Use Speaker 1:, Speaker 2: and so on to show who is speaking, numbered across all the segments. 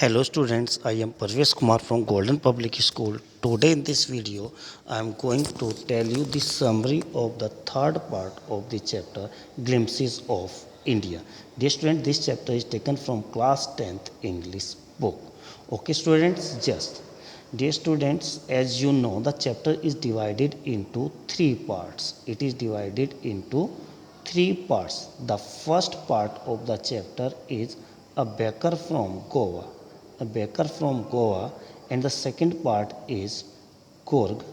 Speaker 1: Hello students, I am Parvesh Kumar from Golden Public School. Today in this video, I am going to tell you the summary of the third part of the chapter Glimpses of India. Dear students, this chapter is taken from class 10th English book. Okay students, just. Dear students, as you know, the chapter is divided into three parts. It is divided into three parts. The first part of the chapter is a baker from Goa, and the second part is Korg.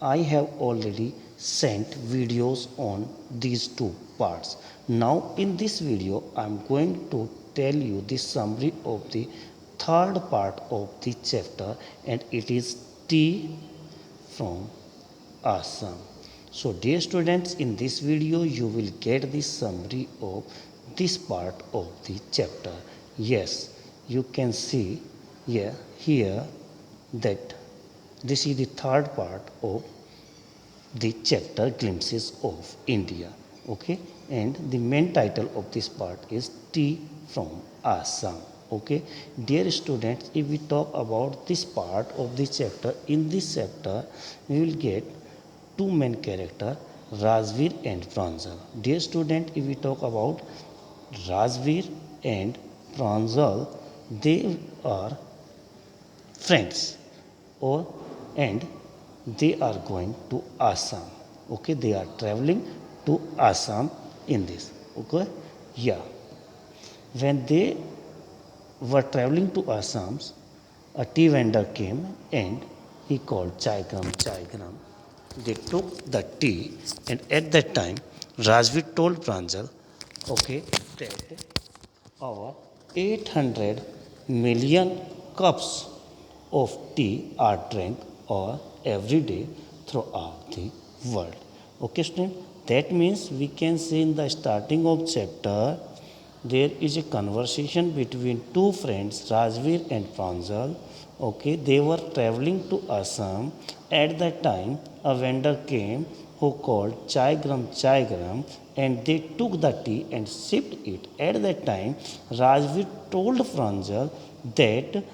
Speaker 1: I have already sent videos on these two parts. Now in this video I am going to tell you the summary of the third part of the chapter, and it is tea from Assam. So dear students, in this video you will get the summary of this part of the chapter. Yes, you can see here that this is the third part of the chapter Glimpses of India. Okay, and the main title of this part is Tea from Assam. Okay, dear students, if we talk about this part of the chapter, in this chapter we will get two main characters, Rajveer and Pranjal. Dear student, if we talk about Rajveer and Pranjal, they are friends, or and they are going to Assam. Okay, they are traveling to Assam in this. Okay, yeah. When they were traveling to Assam, a tea vendor came and he called Chai Gram. They took the tea, and at that time, Rajveer told Pranjal, okay, that our 800 million cups of tea are drank or every day throughout the world. Okay, student, that means we can say in the starting of chapter there is a conversation between two friends, Rajveer and Pranjal. Okay, they were traveling to Assam. At that time, a vendor came who called Chai Gram, and they took the tea and sipped it. At that time, Rajveer told Pranjal that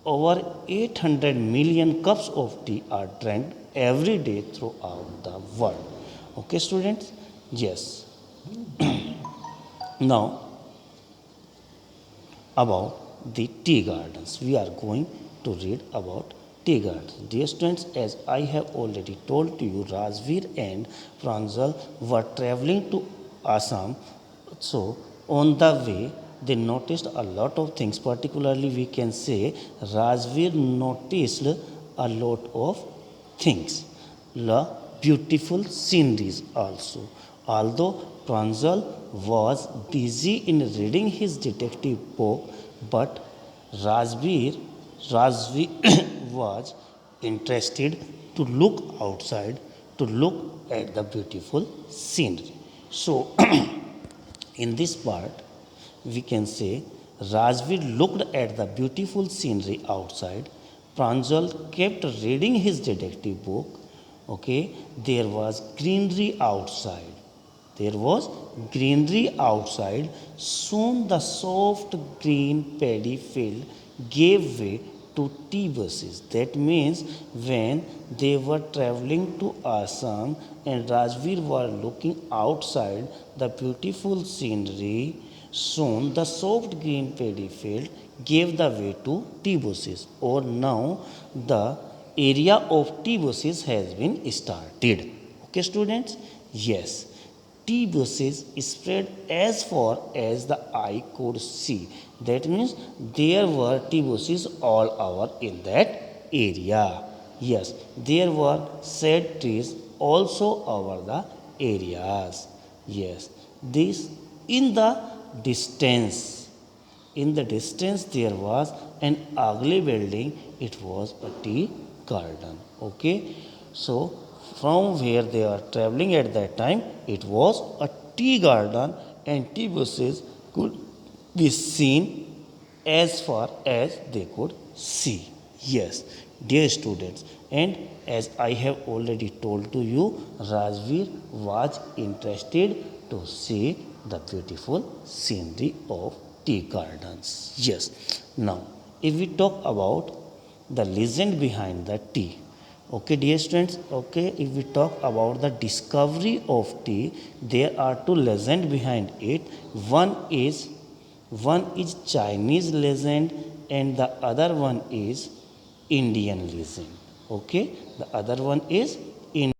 Speaker 1: over 800 million cups of tea are drank every day throughout the world. Okay, students? Yes. Now, about the tea gardens. We are going to read about tea gardens. Dear students, as I have already told to you, Rajveer and Pranjal were traveling to Assam. So, on the way, they noticed a lot of things. Particularly, we can say Rajveer noticed a lot of things. The beautiful sceneries also. Although Pranjal was busy in reading his detective book, but Rajveer was interested to look outside, to look at the beautiful scenery. So, in this part, we can say Rajveer looked at the beautiful scenery outside. Pranjal kept reading his detective book. Okay, there was greenery outside. There was greenery outside. Soon the soft green paddy field gave way to tea buses. That means when they were traveling to Assam and Rajveer were looking outside the beautiful scenery, soon the soft green paddy field gave the way to tea buses. Or now the area of tea buses has been started. Okay, students? Yes, tea buses spread as far as the eye could see. That means there were tea buses all over in that area. Yes, there were shade trees also over the areas. Yes, this in the distance. In the distance, there was an ugly building. It was a tea garden. Okay, so from where they are traveling at that time, it was a tea garden, and tea bushes could be seen as far as they could see. Yes, dear students, and as I have already told to you, Rajveer was interested to see the beautiful scenery of tea gardens. Yes, now if we talk about the legend behind the tea, okay dear students, okay, if we talk about the discovery of tea, there are two legends behind it. One is Chinese legend and the other one is Indian legend. Okay, the other one is